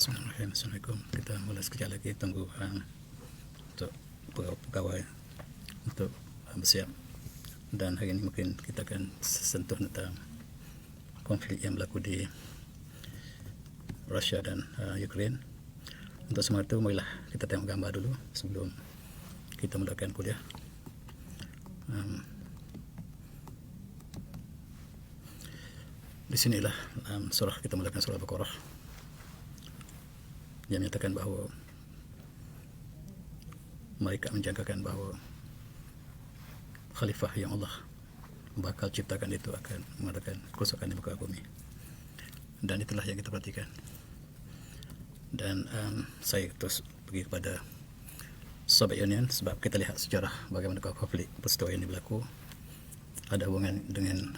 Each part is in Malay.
Bismillahirrahmanirrahim. Assalamualaikum. Kita mula sekejap lagi tunggu untuk pegawai untuk bersiap. Dan hari ini mungkin kita akan sentuh tentang konflik yang berlaku di Rusia dan Ukraine. Untuk semua itu, marilah kita tengok gambar dulu sebelum kita mulakan kuliah. Di sinilah surah kita mulakan surah Al-Baqarah yang menyatakan bahawa mereka menjangkakan bahawa khalifah yang Allah bakal ciptakan itu akan mengadakan kerusakan di muka bumi, dan itulah yang kita perhatikan. Dan saya terus pergi kepada Soviet Union sebab kita lihat sejarah bagaimana konflik peristiwa ini berlaku ada hubungan dengan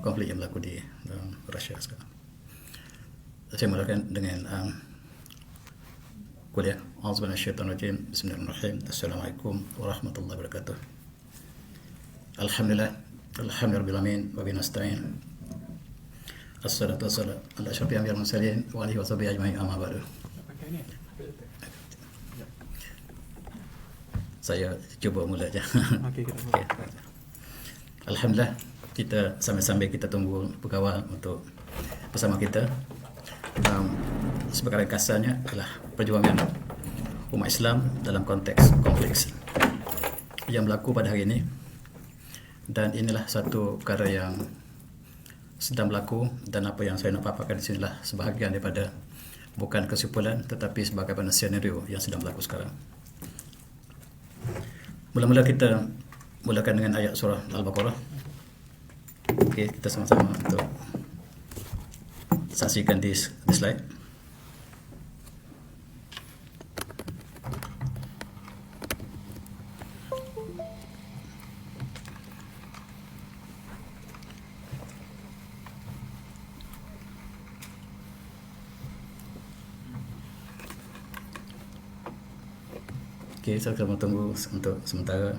konflik yang berlaku di Rusia sekarang. Saya mulakan dengan kuliah. A'udzubillahi minasyaitonirrajim. Bismillahirrahmanirrahim. Assalamualaikum warahmatullahi wabarakatuh. Alhamdulillah, alhamdulillahirabbil alamin, wa bihi nasta'in. Assalatu wassalamu ala asyrafil anbiya'i wal mursalin wa alihi washabihi ajma'in, amma ba'du. Saya cuba mula aja. Okay. Alhamdulillah, kita sambil-sambil kita tunggu pegawai untuk bersama kita. Sebagai kasarnya adalah perjuangan umat Islam dalam konteks konflik yang berlaku pada hari ini, dan inilah satu perkara yang sedang berlaku, dan apa yang saya nak paparkan di sinilah sebahagian daripada bukan kesimpulan tetapi sebagai senario yang sedang berlaku sekarang. Mula-mula kita mulakan dengan ayat surah Al-Baqarah. Okey, kita sama-sama untuk saksikan di slide. Okey, saya akan tunggu untuk sementara.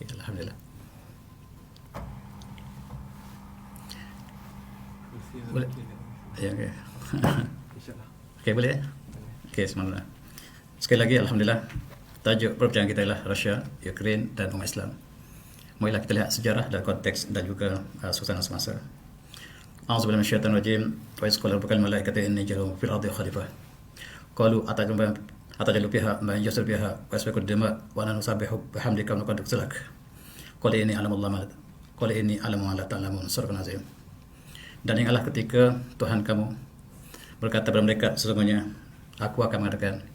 Alhamdulillah. Boleh? Ya, okey. Okey, boleh? Okey, semangat. Sekali lagi, alhamdulillah. Tajuk perbincangan kita ialah Rusia, Ukraine dan umat Islam. Marilah kita lihat sejarah dan konteks dan juga suasana semasa. A'udzubillahi minasyaitonirrajim. Wa iz qala rabbuka lil malaikati inni ja'ilun fil ardi khalifah. Qalu atajalu fiha man yusri fiha wa yasfiku ad-dima wa nahnu nusabbihu bihamdika wa nuqaddisu lak. Qul inni a'lamu ma la ta'lamun. Surah An-Nazim. Dan ingatlah ketika Tuhan kamu berkata kepada mereka, sesungguhnya aku akan mengadakan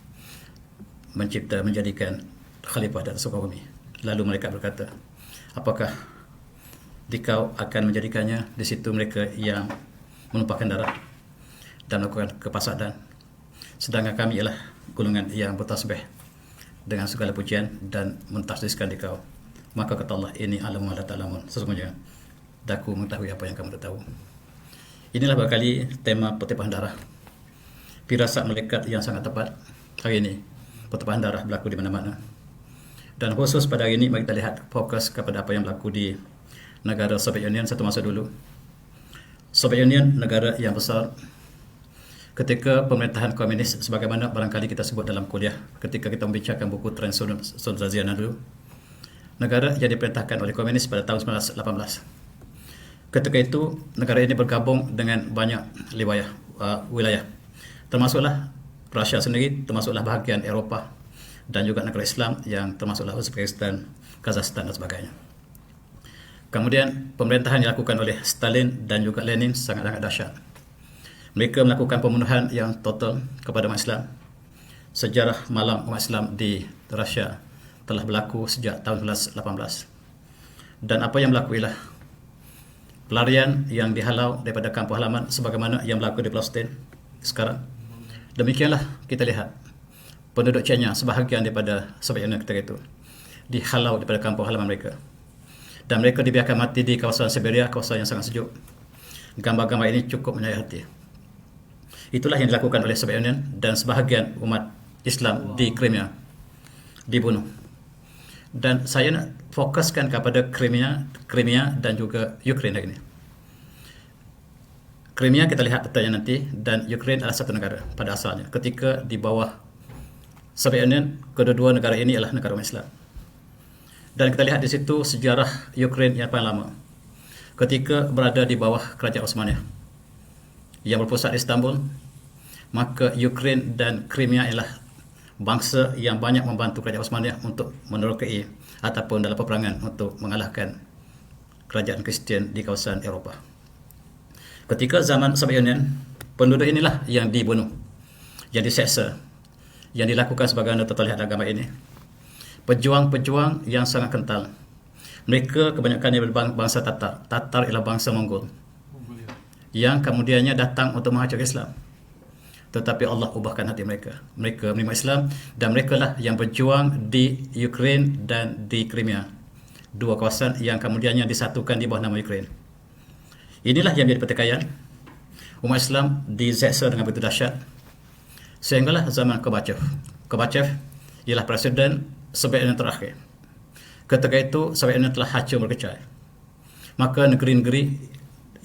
menjadikan khalifah di atas muka bumi. Lalu mereka berkata, apakah dikau akan menjadikannya? Di situ mereka yang menumpahkan darah dan melakukan kepasadan, sedangkan kami ialah golongan yang bertasbih dengan segala pujian dan mentasbihkan dikau. Maka kata Allah, ini a'lamu ma la ta'lamun, sesungguhnya daku mengetahui apa yang kamu tak tahu. Inilah berkali tema pertumpahan darah. Firasat malaikat yang sangat tepat hari ini. Pertumpahan darah berlaku di mana-mana. Dan khusus pada hari ini, mari kita lihat fokus kepada apa yang berlaku di negara Soviet Union satu masa dulu. Soviet Union negara yang besar ketika pemerintahan komunis, sebagaimana barangkali kita sebut dalam kuliah ketika kita membincangkan buku Transsoviet dulu. Negara yang diperintahkan oleh komunis pada tahun 1918. Ketika itu negara ini bergabung dengan banyak wilayah, termasuklah Rusia sendiri, termasuklah bahagian Eropah dan juga negara Islam yang termasuklah Uzbekistan, Kazakhstan dan sebagainya. Kemudian pemerintahan yang dilakukan oleh Stalin dan juga Lenin sangat-sangat dahsyat. Mereka melakukan pembunuhan yang total kepada umat Islam. Sejarah malam umat Islam di Rusia telah berlaku sejak tahun 1918. Dan apa yang berlaku ialah pelarian yang dihalau daripada kampung halaman sebagaimana yang berlaku di Palestin sekarang. Demikianlah kita lihat penduduk Chechnya, sebahagian daripada Soviet Union ketika itu, dihalau daripada kampung halaman mereka. Dan mereka dibiarkan mati di kawasan Siberia, kawasan yang sangat sejuk. Gambar-gambar ini cukup menyayat hati. Itulah yang dilakukan oleh Soviet Union, dan sebahagian umat Islam di Crimea dibunuh. Dan saya nak fokuskan kepada Crimea dan juga Ukraine hari ini. Crimea kita lihat petanya nanti, dan Ukraine adalah satu negara pada asalnya. Ketika di bawah Soviet Union, kedua-dua negara ini adalah negara umat Islam. Dan kita lihat di situ sejarah Ukraine yang paling lama. Ketika berada di bawah kerajaan Osmania yang berpusat di Istanbul, maka Ukraine dan Crimea ialah bangsa yang banyak membantu kerajaan Osmania untuk menerokai ataupun dalam peperangan untuk mengalahkan kerajaan Kristian di kawasan Eropah. Ketika zaman Soviet Union, penduduk inilah yang dibunuh, yang diseksa, yang dilakukan sebagaimana tuan lihat dalam gambar ini. Pejuang-pejuang yang sangat kental. Mereka kebanyakan daripada bangsa Tatar. Tatar ialah bangsa Mongol yang kemudiannya datang untuk menghancurkan Islam. Tetapi Allah ubahkan hati mereka. Mereka menerima Islam, dan mereka lah yang berjuang di Ukraine dan di Crimea, dua kawasan yang kemudiannya disatukan di bawah nama Ukraine. Inilah yang menjadi pertikaian. Umat Islam diseksa dengan begitu dahsyat sehinggalah zaman Gorbachev. Gorbachev ialah presiden Soviet Union terakhir. Ketika itu Soviet Union telah hancur berkecai. Maka negeri-negeri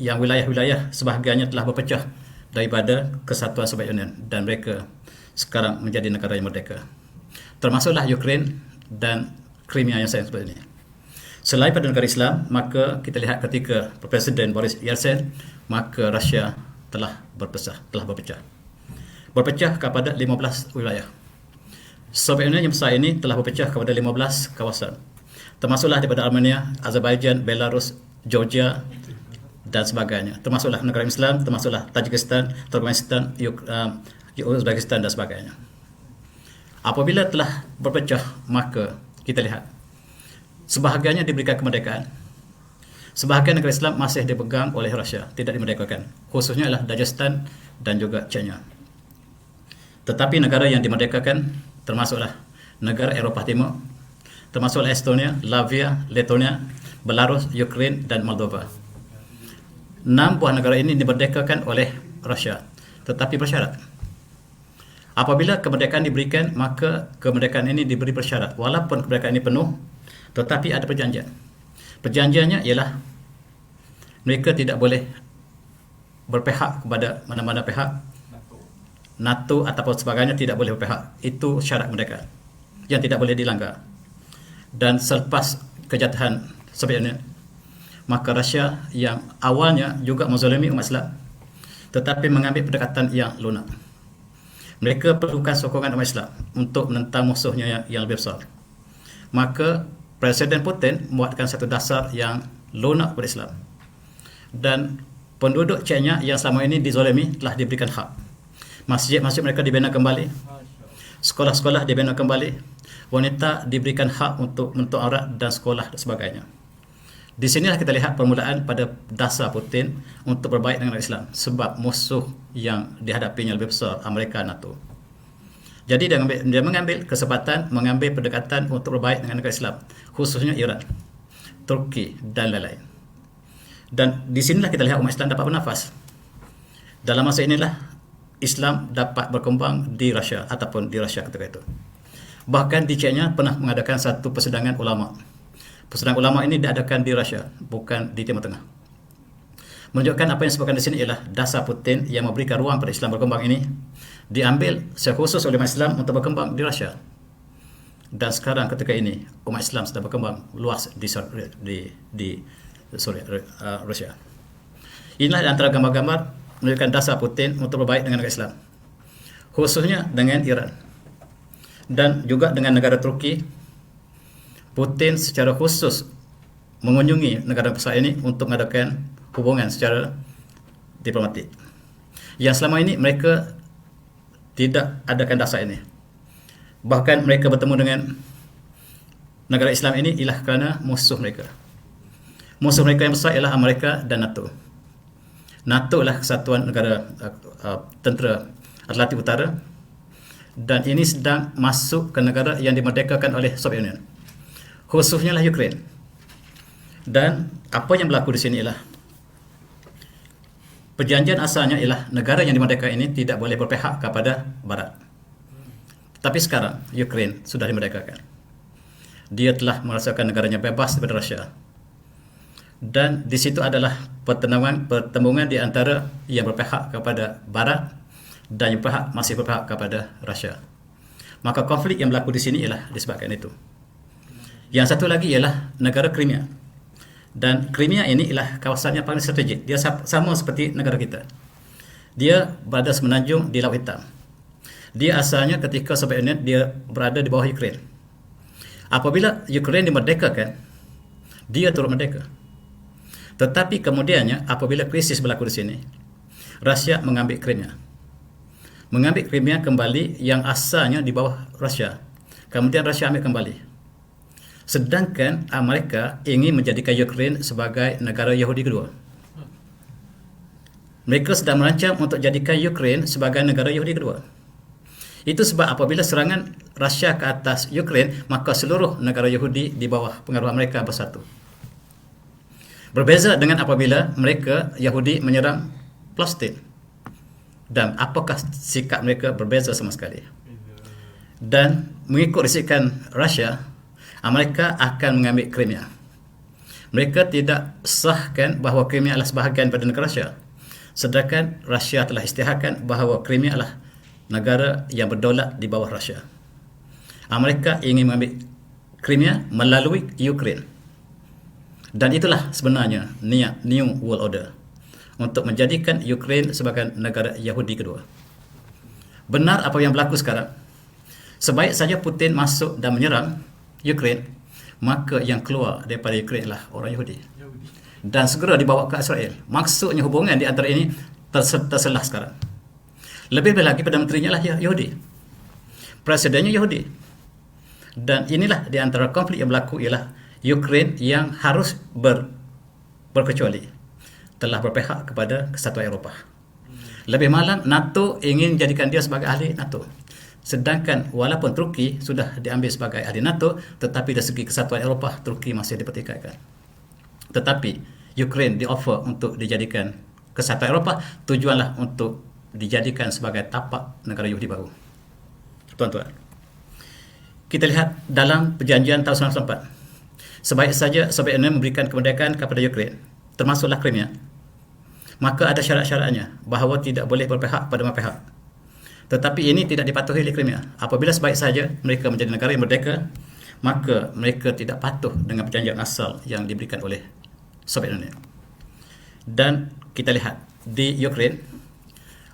yang wilayah-wilayah sebahagiannya telah berpecah daripada kesatuan Soviet Union, dan mereka sekarang menjadi negara yang merdeka. Termasuklah Ukraine dan Crimea yang saya sebut ini. Selain pada negara Islam, maka kita lihat ketika Presiden Boris Yeltsin, maka Rusia telah berpecah. Berpecah kepada 15 wilayah. Soviet Union yang besar ini telah berpecah kepada 15 kawasan. Termasuklah daripada Armenia, Azerbaijan, Belarus, Georgia dan sebagainya. Termasuklah negara Islam, termasuklah Tajikistan, Turkmenistan, Uzbekistan dan sebagainya. Apabila telah berpecah, maka kita lihat sebahagiannya diberikan kemerdekaan. Sebahagian negara Islam masih dipegang oleh Rusia, tidak dimerdekakan. Khususnya adalah Dagestan dan juga Chechnya. Tetapi negara yang dimerdekakan termasuklah negara Eropah Timur, termasuklah Estonia, Latvia, Letonia, Belarus, Ukraine dan Moldova. 6 buah negara ini dimerdekakan oleh Rusia, tetapi bersyarat. Apabila kemerdekaan diberikan, maka kemerdekaan ini diberi bersyarat. Walaupun kemerdekaan ini penuh, tetapi ada perjanjian. Perjanjiannya ialah mereka tidak boleh berpihak kepada mana-mana pihak. NATO ataupun sebagainya tidak boleh berpihak. Itu syarat kemerdekaan yang tidak boleh dilanggar. Dan selepas kejatuhan Soviet Union, maka Rusia yang awalnya juga menzalimi umat Islam, tetapi mengambil pendekatan yang lunak. Mereka perlukan sokongan umat Islam untuk menentang musuhnya yang lebih besar. Maka Presiden Putin membuatkan satu dasar yang lunak kepada Islam. Dan penduduk Chechnya yang selama ini dizalimi telah diberikan hak. Masjid-masjid mereka dibina kembali, sekolah-sekolah dibina kembali, wanita diberikan hak untuk menutup aurat dan sekolah dan sebagainya. Di sinilah kita lihat permulaan pada dasar Putin untuk berbaik dengan Islam, sebab musuh yang dihadapinya lebih besar, Amerika, NATO. Jadi dia mengambil kesempatan, mengambil pendekatan untuk berbaik dengan negara Islam, khususnya Iran, Turki dan lain-lain. Dan di sinilah kita lihat umat Islam dapat bernafas. Dalam masa inilah Islam dapat berkembang di Rusia ataupun di Rusia ketika itu. Bahkan di Chechnya pernah mengadakan satu persidangan ulama. Persidangan ulama ini diadakan di Rusia, bukan di Timur Tengah. Menunjukkan apa yang disebutkan di sini ialah dasar Putin yang memberikan ruang pada Islam berkembang ini diambil secara khusus oleh umat Islam untuk berkembang di Rusia. Dan sekarang ketika ini umat Islam sedang berkembang luas di Rusia. Inilah antara gambar-gambar menunjukkan dasar Putin untuk berbaik dengan negara Islam, khususnya dengan Iran dan juga dengan negara Turki. Putin secara khusus mengunjungi negara besar ini untuk mengadakan hubungan secara diplomatik. yang selama ini mereka tidak adakan dasar ini. Bahkan mereka bertemu dengan negara Islam ini ialah kerana musuh mereka. Musuh mereka yang besar ialah Amerika dan NATO. NATO adalah kesatuan negara tentera Atlantik Utara, dan ini sedang masuk ke negara yang dimerdekakan oleh Soviet Union, khususnya lah Ukraine. Dan apa yang berlaku di sini ialah perjanjian asalnya ialah negara yang dimerdekakan ini tidak boleh berpihak kepada Barat. Tapi sekarang Ukraine sudah dimerdekakan. Dia telah merasakan negaranya bebas daripada Rusia. Dan di situ adalah pertembungan di antara yang berpihak kepada Barat dan yang masih berpihak kepada Rusia. Maka konflik yang berlaku di sini ialah disebabkan itu. Yang satu lagi ialah negara Crimea. Dan Crimea ini ialah kawasan yang paling strategik. Dia sama seperti negara kita. Dia berada semenanjung di Laut Hitam. Dia asalnya ketika Soviet Union dia berada di bawah Ukraine. Apabila Ukraine dimerdekakan, dia turut merdeka. Tetapi kemudiannya apabila krisis berlaku di sini, Rusia mengambil Crimea. Mengambil Crimea kembali yang asalnya di bawah Rusia. Kemudian Rusia ambil kembali. Sedangkan Amerika ingin menjadikan Ukraine sebagai negara Yahudi kedua. Mereka sedang merancang untuk jadikan Ukraine sebagai negara Yahudi kedua. Itu sebab apabila serangan Rusia ke atas Ukraine, maka seluruh negara Yahudi di bawah pengaruh Amerika bersatu. Berbeza dengan apabila mereka Yahudi menyerang Palestin. Dan apakah sikap mereka berbeza sama sekali. Dan mengikut risikan Rusia, Amerika akan mengambil Crimea. Mereka tidak sahkan bahawa Crimea adalah sebahagian daripada negara Rusia. Sedangkan Rusia telah isytiharkan bahawa Crimea adalah negara yang berdaulat di bawah Rusia. Amerika ingin mengambil Crimea melalui Ukraine. Dan itulah sebenarnya niat New World Order untuk menjadikan Ukraine sebagai negara Yahudi kedua. Benar apa yang berlaku sekarang. Sebaik saja Putin masuk dan menyerang Ukraine, maka yang keluar daripada Ukraine adalah orang Yahudi. Dan segera dibawa ke Israel. Maksudnya hubungan di antara ini terselah sekarang. Lebih lagi Perdana Menterinya lah Yahudi. Presidennya Yahudi. Dan inilah di antara konflik yang berlaku ialah Ukraine yang harus berkecuali telah berpihak kepada kesatuan Eropah. Lebih malang NATO ingin jadikan dia sebagai ahli NATO. Sedangkan walaupun Turki sudah diambil sebagai ahli NATO, tetapi dari segi kesatuan Eropah Turki masih dipertikaikan. Tetapi Ukraine di-offer untuk dijadikan kesatuan Eropah, tujuanlah untuk dijadikan sebagai tapak negara Yahudi baru. Tuan-tuan, kita lihat dalam perjanjian tahun 1994. Sebaik saja Soviet Union memberikan kemerdekaan kepada Ukraine, termasuklah Crimea, maka ada syarat-syaratnya bahawa tidak boleh berpihak pada mana pihak. Tetapi ini tidak dipatuhi oleh Crimea. Apabila sebaik saja mereka menjadi negara yang merdeka, maka mereka tidak patuh dengan perjanjian asal yang diberikan oleh Soviet Union. Dan kita lihat di Ukraine,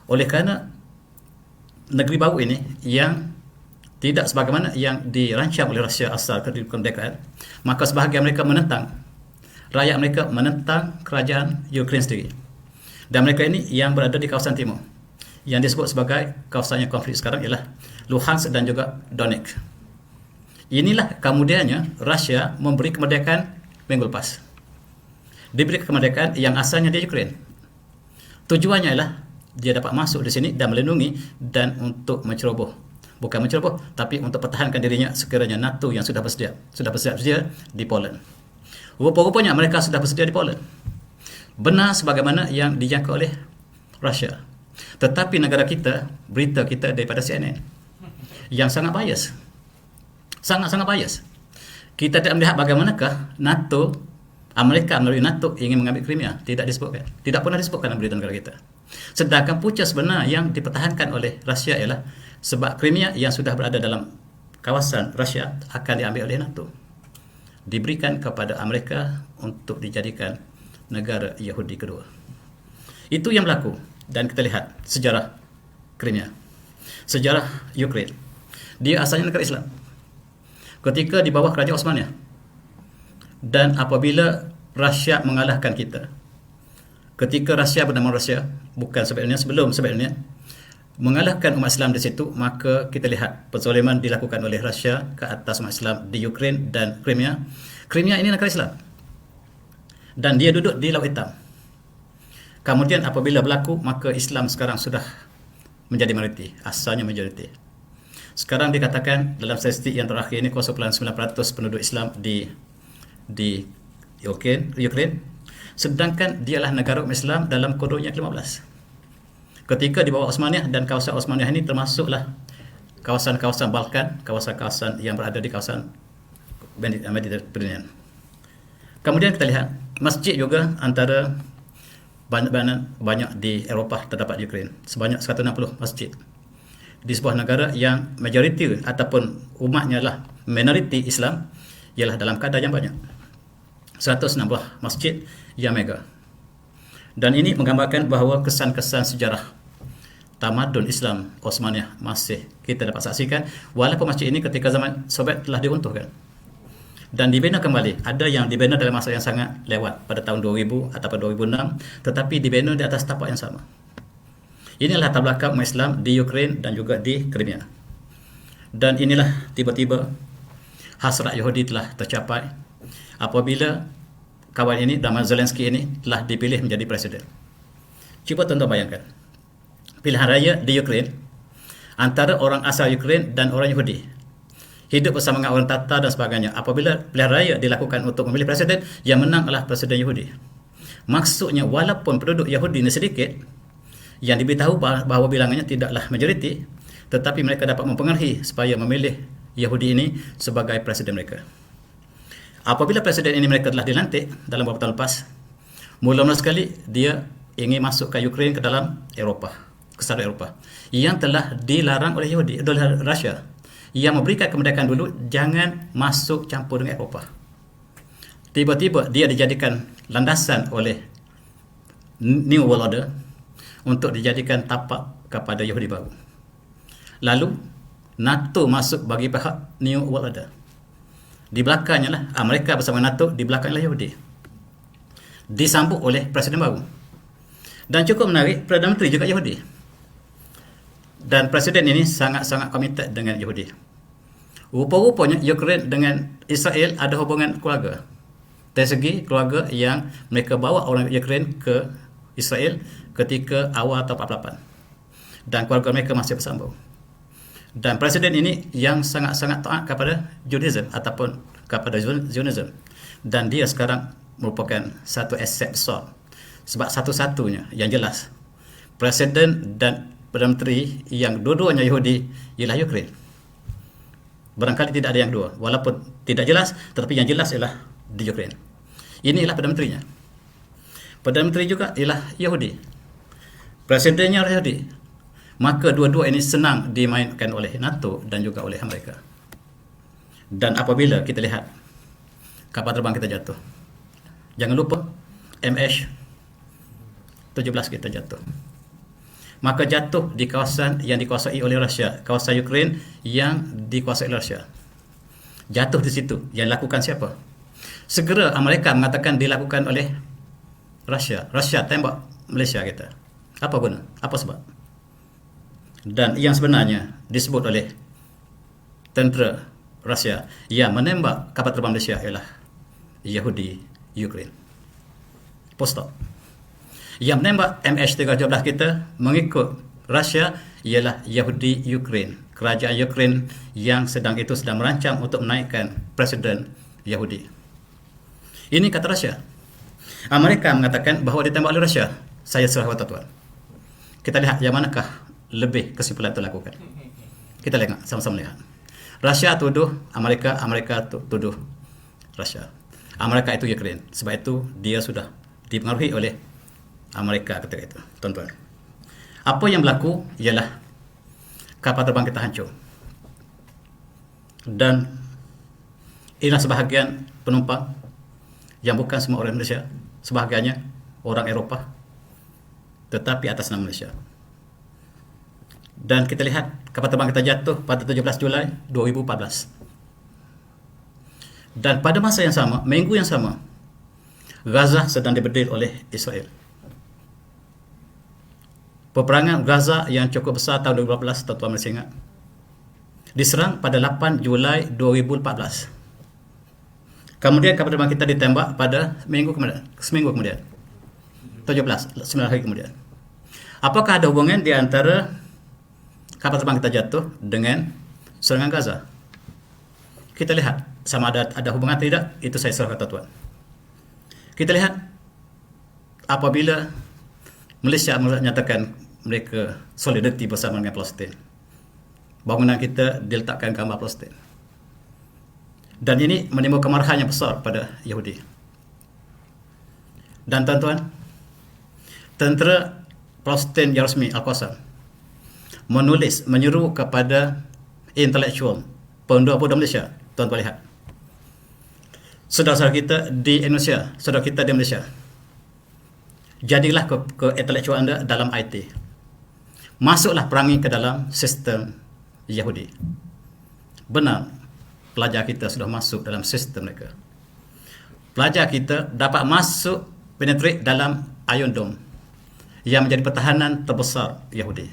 oleh kerana negeri baru ini yang tidak sebagaimana yang dirancang oleh Rusia asal kemerdekaan, maka sebahagian mereka menentang, rakyat mereka menentang kerajaan Ukraine sendiri. Dan mereka ini yang berada di kawasan timur, yang disebut sebagai kawasan yang konflik sekarang ialah Luhansk dan juga Donetsk. Inilah kemudiannya Rusia memberi kemerdekaan minggu lepas. Diberi kemerdekaan yang asalnya di Ukraine. Tujuannya ialah dia dapat masuk di sini dan melindungi dan untuk menceroboh. Bukan menceroboh, tapi untuk pertahankan dirinya sekiranya NATO yang sudah bersedia di Poland. Rupa-rupanya mereka sudah bersedia di Poland. Benar sebagaimana yang dijangka oleh Rusia. Tetapi negara kita, berita kita daripada CNN yang sangat bias. Sangat-sangat bias. Kita tidak melihat bagaimanakah NATO, Amerika melalui NATO ingin mengambil Crimea. Tidak disebutkan. Tidak pernah disebutkan dalam berita negara kita. Sedangkan punca sebenar yang dipertahankan oleh Rusia ialah sebab Crimea yang sudah berada dalam kawasan Rusia akan diambil oleh NATO. Diberikan kepada Amerika untuk dijadikan negara Yahudi kedua. Itu yang berlaku. Dan kita lihat sejarah Crimea, sejarah Ukraine. Dia asalnya negara Islam ketika di bawah kerajaan Osmania. Dan apabila Rusia mengalahkan kita, ketika Rusia bernama Rusia, bukan Soviet Union, sebelum Soviet Union, mengalahkan umat Islam di situ, maka kita lihat penzaliman dilakukan oleh Rusia ke atas umat Islam di Ukraine dan Crimea. Crimea ini negara Islam dan dia duduk di Laut Hitam. Kemudian apabila berlaku, maka Islam sekarang sudah menjadi majoriti, asalnya majoriti. Sekarang dikatakan dalam statistik yang terakhir ini 0.9% penduduk Islam di Ukraine, sedangkan dialah negara umat Islam dalam koridor yang ke-15. Ketika di bawah Osmaniyah, dan kawasan Osmaniyah ini termasuklah kawasan-kawasan Balkan, kawasan-kawasan yang berada di kawasan Mediterranean. Kemudian kita lihat masjid juga antara banyak di Eropah terdapat di Ukraine, sebanyak 160 masjid. Di sebuah negara yang majoriti ataupun umatnya lah minoriti Islam, ialah dalam kadar yang banyak, 160 masjid yang mega. Dan ini menggambarkan bahawa kesan-kesan sejarah tamadun Islam Osmaniyah masih kita dapat saksikan, walaupun masjid ini ketika zaman Soviet telah diruntuhkan dan dibina kembali. Ada yang dibina dalam masa yang sangat lewat pada tahun 2000 ataupun 2006, tetapi dibina di atas tapak yang sama. Inilah latar belakang umat Islam di Ukraine dan juga di Crimea. Dan inilah tiba-tiba hasrat Yahudi telah tercapai apabila kawan ini, nama Zelensky ini, telah dipilih menjadi presiden. Cuba tuan-tuan bayangkan, pilihan raya di Ukraine antara orang asal Ukraine dan orang Yahudi, hidup bersama dengan orang Tatar dan sebagainya. Apabila pilihan raya dilakukan untuk memilih presiden, yang menang adalah presiden Yahudi. Maksudnya walaupun penduduk Yahudi ini sedikit, yang diberitahu bahawa bilangannya tidaklah majoriti, tetapi mereka dapat mempengaruhi supaya memilih Yahudi ini sebagai presiden mereka. Apabila presiden ini mereka telah dilantik dalam beberapa tahun lepas, mula-mula sekali dia ingin masukkan Ukraine ke dalam Eropah, ke seluruh Eropah, yang telah dilarang oleh Yahudi, oleh Rusia, yang memberikan kemerdekaan dulu, jangan masuk campur dengan Eropah. Tiba-tiba dia dijadikan landasan oleh New World Order untuk dijadikan tapak kepada Yahudi baru. Lalu NATO masuk bagi pihak New World Order. Di belakangnya lah Amerika bersama NATO, di belakangnya Yahudi, disambut oleh presiden baru. Dan cukup menarik, Perdana Menteri juga Yahudi, dan presiden ini sangat-sangat komited dengan Yahudi. Rupa-rupanya Ukraine dengan Israel ada hubungan keluarga, dari segi keluarga yang mereka bawa orang Ukraine ke Israel ketika awal tahun 48, dan keluarga mereka masih bersambung. Dan presiden ini yang sangat-sangat taat kepada Judaism ataupun kepada Zionism, dan dia sekarang merupakan satu aset besar, sebab satu-satunya yang jelas presiden dan Perdana Menteri yang dua-duanya Yahudi ialah Ukraine. Barangkali tidak ada yang dua, walaupun tidak jelas, tetapi yang jelas ialah di Ukraine. Inilah Perdana Menterinya. Perdana Menteri juga ialah Yahudi, presidennya adalah Yahudi. Maka dua-dua ini senang dimainkan oleh NATO dan juga oleh Amerika. Dan apabila kita lihat kapal terbang kita jatuh, jangan lupa MH17 kita jatuh. Maka jatuh di kawasan yang dikuasai oleh Rusia, kawasan Ukraine yang dikuasai oleh Rusia. Jatuh di situ. Yang lakukan siapa? Segera Amerika mengatakan dilakukan oleh Rusia. Rusia tembak Malaysia kita. Apa guna? Apa sebab? Dan yang sebenarnya disebut oleh tentera Rusia yang menembak kapal terbang Malaysia ialah Yahudi Ukraine. Post stop. Yang menembak MH17 kita mengikut Rusia ialah Yahudi Ukraine, kerajaan Ukraine yang sedang merancang untuk menaikkan presiden Yahudi. Ini kata Rusia. Amerika mengatakan bahawa ditembak oleh Rusia. Saya serah kepada tuan. Kita lihat yang manakah lebih kesimpulan itu lakukan. Kita lihat, sama-sama lihat. Rusia tuduh Amerika, Amerika tuduh Rusia. Amerika itu Ukraine. Sebab itu dia sudah dipengaruhi oleh Amerika ketika itu. Tuan-tuan, apa yang berlaku ialah kapal terbang kita hancur. Dan inilah sebahagian penumpang yang bukan semua orang Indonesia, sebahagiannya orang Eropah, tetapi atas nama Malaysia. Dan kita lihat kapal terbang kita jatuh pada 17 Julai 2014. Dan pada masa yang sama, minggu yang sama, Gaza sedang dibedil oleh Israel. Peperangan Gaza yang cukup besar tahun 2014, tuan-tuan masih ingat, diserang pada 8 Julai 2014. Kemudian kapal terbang kita ditembak pada seminggu kemudian. 9 hari kemudian. Apakah ada hubungan di antara kapal terbang kita jatuh dengan serangan Gaza? Kita lihat sama ada hubungan atau tidak, itu saya serahkan tuan-tuan. Kita lihat apabila Malaysia menyatakan mereka solidariti bersama dengan Palestin, bangunan kita diletakkan gambar Palestin, dan ini menimbulkan kemarahan yang besar pada Yahudi. Dan tuan-tuan, tentera Palestin yang resmi Al-Qassam menyuruh kepada intelektual penduduk Malaysia, tuan-tuan lihat, saudara-saudara kita di Indonesia, saudara kita di Malaysia, jadilah ke intelektual anda dalam IT, masuklah perangi ke dalam sistem Yahudi. Benar, pelajar kita sudah masuk dalam sistem mereka. Pelajar kita dapat masuk penetrate dalam Iron Dome yang menjadi pertahanan terbesar Yahudi.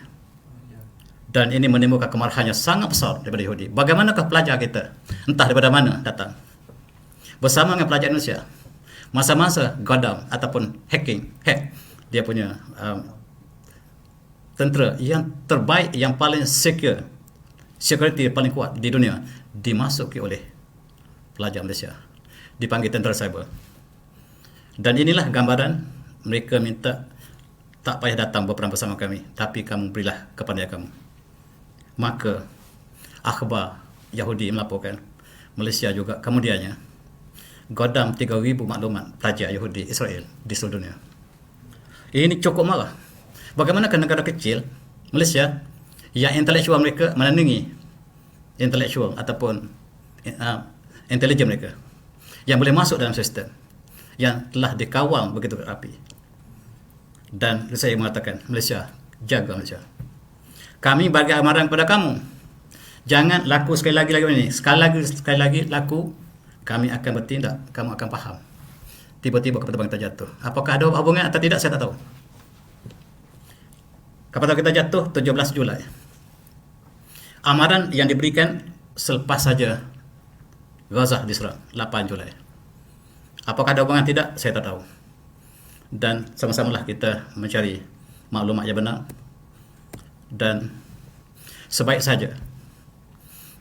Dan ini menimbulkan kemarahan yang sangat besar daripada Yahudi. Bagaimanakah pelajar kita, entah daripada mana datang, bersama dengan pelajar Indonesia, masa-masa Goddam ataupun hack dia punya tentera yang terbaik, yang paling security paling kuat di dunia, dimasuki oleh pelajar Malaysia, dipanggil tentera cyber. Dan inilah gambaran mereka minta, tak payah datang berperang bersama kami, tapi kamu berilah kepada kamu. Maka akhbar Yahudi melaporkan, Malaysia juga kemudiannya Goddam 3,000 maklumat pelajar Yahudi Israel di seluruh dunia. Ini cukup marah. Bagaimanakah negara kecil Malaysia yang intelektual mereka menandingi intelektual ataupun intelijen mereka yang boleh masuk dalam sistem yang telah dikawal begitu rapi. Dan saya mengatakan, Malaysia, jaga Malaysia. Kami bagi amaran kepada kamu, jangan laku sekali lagi ini. Sekali lagi laku, kami akan bertindak, kamu akan faham. Tiba-tiba kapal terbang kita jatuh. Apakah ada hubungan atau tidak, saya tak tahu. Kapal terbang kita jatuh 17 Julai. Amaran yang diberikan selepas saja Gaza diserang 8 Julai. Apakah ada hubungan tidak, saya tak tahu. Dan sama-samalah kita mencari maklumat yang benar. Dan sebaik saja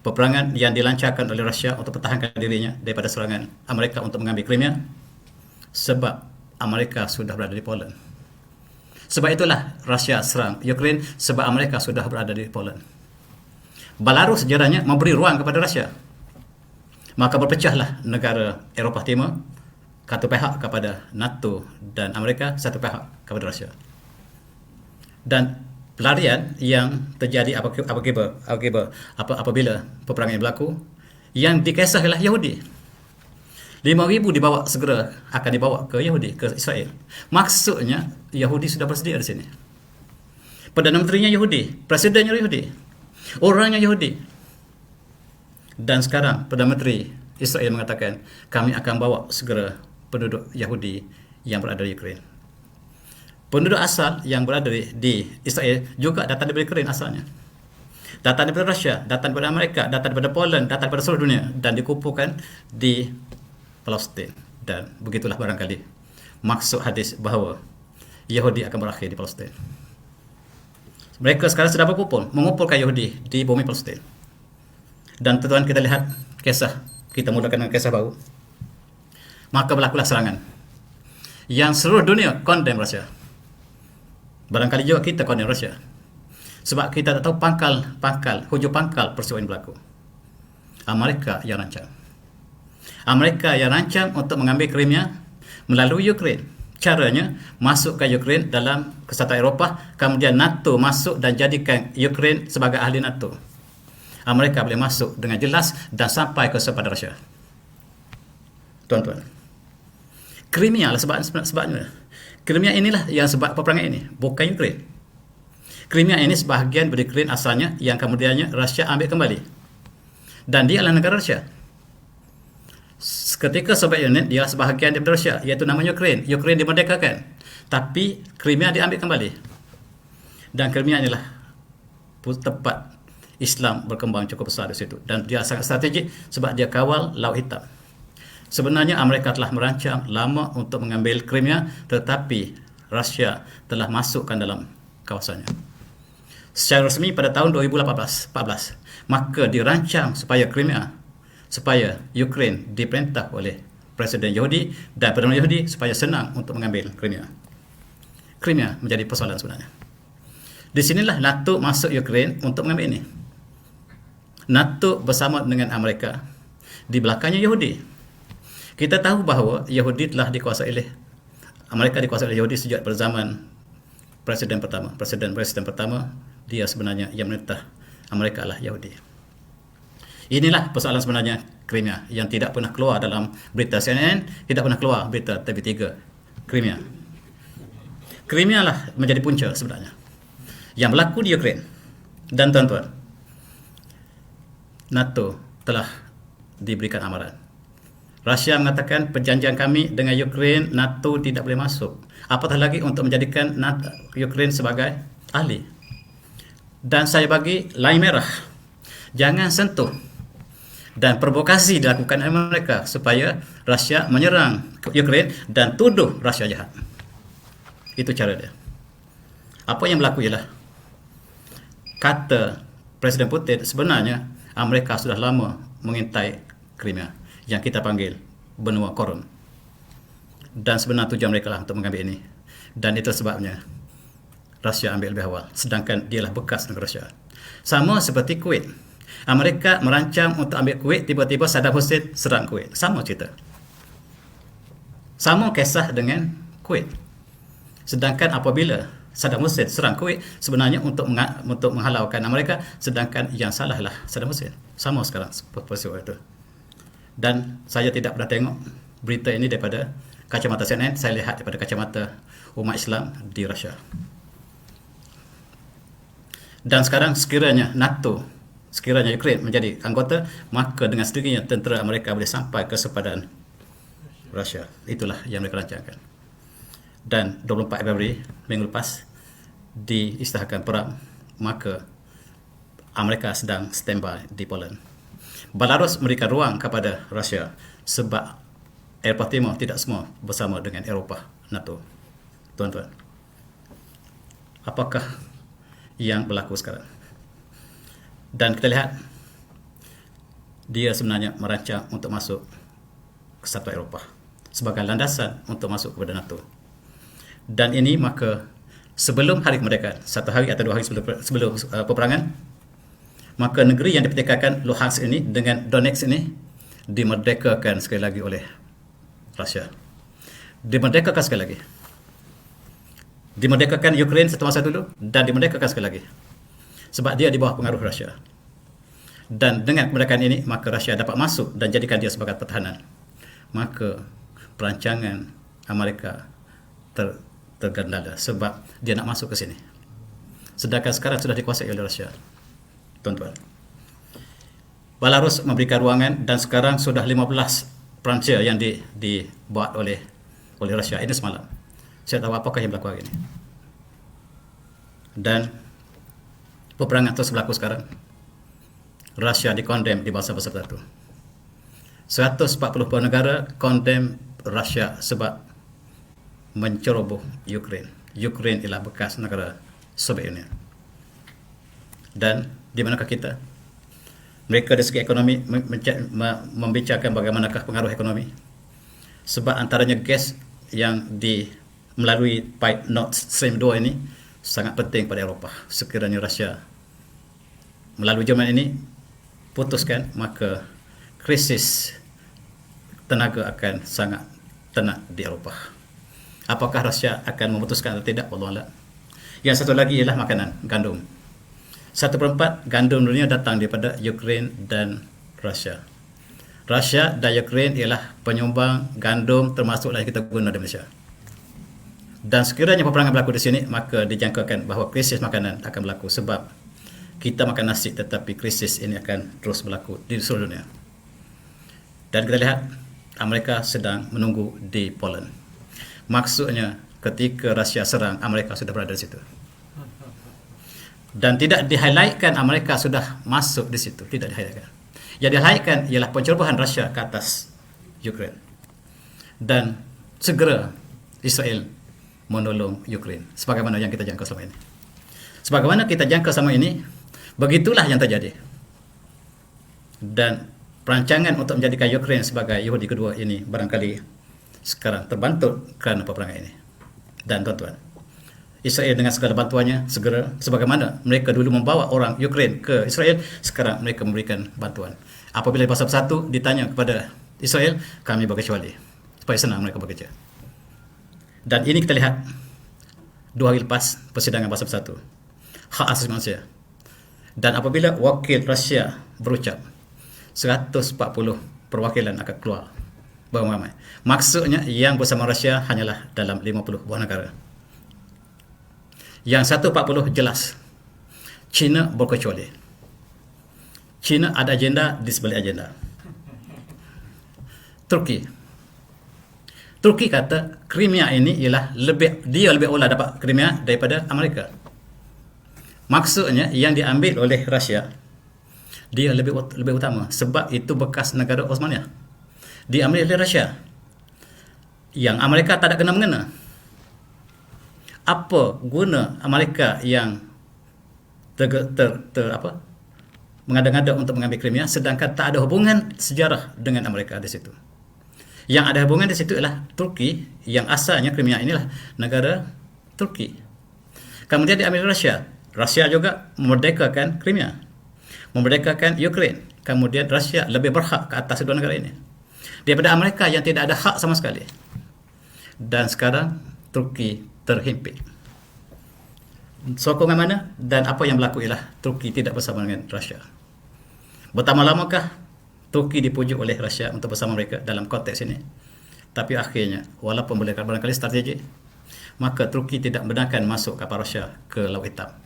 peperangan yang dilancarkan oleh Rusia untuk pertahankan dirinya daripada serangan Amerika untuk mengambil Crimea, sebab Amerika sudah berada di Poland. Sebab itulah Rusia serang Ukraine, sebab Amerika sudah berada di Poland. Baru sejarahnya memberi ruang kepada Rusia. Maka berpecahlah negara Eropah Timur, satu pihak kepada NATO dan Amerika, satu pihak kepada Rusia. Dan pelarian yang terjadi apabila peperangan berlaku, yang dikisah ialah Yahudi. 5,000 dibawa, segera akan dibawa ke Yahudi, ke Israel. Maksudnya Yahudi sudah bersedia di sini. Perdana Menterinya Yahudi, Presidennya Yahudi, orangnya Yahudi. Dan sekarang Perdana Menteri Israel mengatakan, kami akan bawa segera penduduk Yahudi yang berada di Ukraine. Penduduk asal yang berada di Israel juga datang daripada Ukraine asalnya. Datang daripada Rusia, datang daripada Amerika, datang daripada Poland, datang daripada seluruh dunia, dan dikumpulkan di Palestin. Dan begitulah barangkali maksud hadis bahawa Yahudi akan berakhir di Palestin. Mereka sekarang sudah berkumpul, mengumpulkan Yahudi di bumi Palestin. Dan tuan-tuan, kita lihat kisah, kita mulakan dengan kisah baru. Maka berlakulah serangan yang seluruh dunia condemn Rusia. Barangkali juga kita condemn Rusia, sebab kita tak tahu hujung pangkal peristiwa ini berlaku. Amerika yang rancang. Amerika yang rancang untuk mengambil Crimea melalui Ukraine. Caranya masuk ke Ukraine dalam Kesatuan Eropah, kemudian NATO masuk dan jadikan Ukraine sebagai ahli NATO. Amerika boleh masuk dengan jelas dan sampai ke sepada Rusia. Tuan-tuan, Crimea lah sebabnya. Crimea inilah yang sebab peperangan ini, bukan Ukraine. Crimea ini sebahagian dari Ukraine asalnya yang kemudiannya Rusia ambil kembali. Dan dia adalah negara Rusia. Ketika Soviet Union, dia sebahagian daripada Rusia, iaitu namanya Ukraine. Ukraine dimerdekakan, tapi Crimea diambil kembali. Dan Crimea inilah tempat Islam berkembang cukup besar di situ, dan dia sangat strategik sebab dia kawal Laut Hitam. Sebenarnya Amerika telah merancang lama untuk mengambil Crimea, tetapi Rusia telah masukkan dalam kawasannya secara resmi pada tahun 2014, maka dirancang supaya Ukraine diperintah oleh Presiden Yahudi dan Perdana Yahudi supaya senang untuk mengambil Crimea. Crimea menjadi persoalan sebenarnya. Di sinilah NATO masuk Ukraine untuk mengambil ini. NATO bersama dengan Amerika, di belakangnya Yahudi. Kita tahu bahawa Yahudi telah dikuasai oleh Amerika, dikuasai oleh Yahudi sejak pada zaman Presiden pertama, dia sebenarnya yang menentah Amerika adalah Yahudi. Inilah persoalan sebenarnya Crimea yang tidak pernah keluar dalam berita CNN, tidak pernah keluar berita TV3. Crimea lah menjadi punca sebenarnya yang berlaku di Ukraine. Dan tuan-tuan, NATO telah diberikan amaran. Rusia mengatakan perjanjian kami dengan Ukraine, NATO tidak boleh masuk. Apatah lagi untuk menjadikan Ukraine sebagai ahli. Dan saya bagi line merah, jangan sentuh, dan provokasi dilakukan oleh mereka supaya Rusia menyerang Ukraine dan tuduh Rusia jahat. Itu cara dia. Apa yang berlaku ialah, kata Presiden Putin, sebenarnya Amerika sudah lama mengintai Crimea yang kita panggil benua Korum, dan sebenarnya tujuan mereka lah untuk mengambil ini, dan itu sebabnya Rusia ambil lebih awal, sedangkan dialah bekas negara Rusia. Sama seperti Kuwait, Amerika merancang untuk ambil Kuwait, tiba-tiba Saddam Hussein serang Kuwait. Sama cerita, sama kisah dengan Kuwait. Sedangkan apabila Saddam Hussein serang Kuwait, sebenarnya untuk menghalaukan Amerika, sedangkan yang salahlah Saddam Hussein. Sama sekarang peristiwa itu. Dan saya tidak pernah tengok berita ini daripada kacamata CNN, saya lihat daripada kacamata umat Islam di Rusia. Dan sekarang sekiranya Ukraine menjadi anggota, maka dengan sendirinya tentera Amerika boleh sampai ke sepadan Rusia. Itulah yang mereka rancangkan. Dan 24 Februari minggu lepas diisytiharkan perang, maka Amerika sedang standby di Poland. Belarus memberikan ruang kepada Rusia sebab Eropah Timur tidak semua bersama dengan Eropah NATO. Tuan-tuan, apakah yang berlaku sekarang? Dan kita lihat, dia sebenarnya merancang untuk masuk ke Kesatuan Eropah sebagai landasan untuk masuk kepada NATO. Dan ini maka sebelum hari kemerdekaan, 1 hari atau 2 hari sebelum peperangan, maka negeri yang diperdekakan, Luhansk ini dengan Donetsk ini, dimerdekakan sekali lagi oleh Rusia. Dimerdekakan sekali lagi. Dimerdekakan Ukraine satu masa dulu, dan dimerdekakan sekali lagi sebab dia di bawah pengaruh Rusia. Dan dengan kemerdekaan ini, maka Rusia dapat masuk dan jadikan dia sebagai pertahanan. Maka perancangan Amerika tergandala sebab dia nak masuk ke sini. Sedangkan sekarang sudah dikuasai oleh Rusia. Tuan-tuan, Belarus memberikan ruangan, dan sekarang sudah 15 peranca yang dibuat oleh Rusia. Ini semalam. Saya tahu apakah yang berlaku hari ini. Dan peperangan terus berlaku sekarang. Rusia dikondem di Bahasa Bersatu. 140 negara kondem Rusia sebab menceroboh Ukraine. Ukraine ialah bekas negara Soviet Union. Dan di manakah kita? Mereka dari segi ekonomi membicarakan bagaimanakah pengaruh ekonomi. Sebab antaranya gas yang melalui pipe Nord Stream 2 ini sangat penting pada Eropah. Sekiranya Rusia melalui Jerman ini putuskan, maka krisis tenaga akan sangat tenat di Eropah. Apakah Rusia akan memutuskan atau tidak? Wallahualam. Yang satu lagi ialah makanan, gandum. 1/4 gandum dunia datang daripada Ukraine dan Rusia. Rusia dan Ukraine ialah penyumbang gandum termasuklah yang kita guna di Malaysia. Dan sekiranya peperangan berlaku di sini, maka dijangkakan bahawa krisis makanan akan berlaku sebab kita makan nasi, tetapi krisis ini akan terus berlaku di seluruh dunia. Dan kita lihat Amerika sedang menunggu di Poland. Maksudnya ketika Rusia serang, Amerika sudah berada di situ. Dan tidak di-highlightkan Amerika sudah masuk di situ, tidak di-highlightkan. Yang di-highlightkan ialah pencerobohan Rusia ke atas Ukraine. Dan segera Israel menolong Ukraine sebagaimana yang kita jangka selama ini. Sebagaimana kita jangka selama ini, begitulah yang terjadi. Dan perancangan untuk menjadikan Ukraine sebagai Yahudi kedua ini barangkali sekarang terbantut kerana peperangan ini. Dan tuan-tuan, Israel dengan segala bantuannya segera, sebagaimana mereka dulu membawa orang Ukraine ke Israel, sekarang mereka memberikan bantuan. Apabila pasal 1 ditanya kepada Israel, kami berkecuali supaya senang mereka bekerja. Dan ini kita lihat 2 hari lepas persidangan pasal 1 hak asasi manusia. Dan apabila wakil Rusia berucap 140 perwakilan akan keluar beramai-ramai, maksudnya yang bersama Rusia hanyalah dalam 50 buah negara. Yang 140 jelas China berkecuali. China ada agenda di sebalik agenda. Turki kata Crimea ini ialah dia lebih awal dapat Crimea daripada Amerika. Maksudnya yang diambil oleh Rusia dia lebih utama sebab itu bekas negara Osmania. Diambil oleh Rusia. Yang Amerika tak ada kena-mengena. Apa guna Amerika yang mengada-ngada untuk mengambil Crimea sedangkan tak ada hubungan sejarah dengan Amerika di situ. Yang ada hubungan di situ ialah Turki, yang asalnya Crimea inilah negara Turki. Kemudian diambil Rusia. Rusia juga memerdekakan Crimea, memerdekakan Ukraine. Kemudian Rusia lebih berhak ke atas kedua negara ini daripada Amerika yang tidak ada hak sama sekali. Dan sekarang Turki terhimpit. Sokongan mana dan apa yang berlaku ialah Turki tidak bersama dengan Rusia. Bertambah lamakah Turki dipujuk oleh Rusia untuk bersama mereka dalam konteks ini? Tapi akhirnya, walaupun boleh barangkali strategik, maka Turki tidak membenarkan masuk kapal Rusia ke Laut Hitam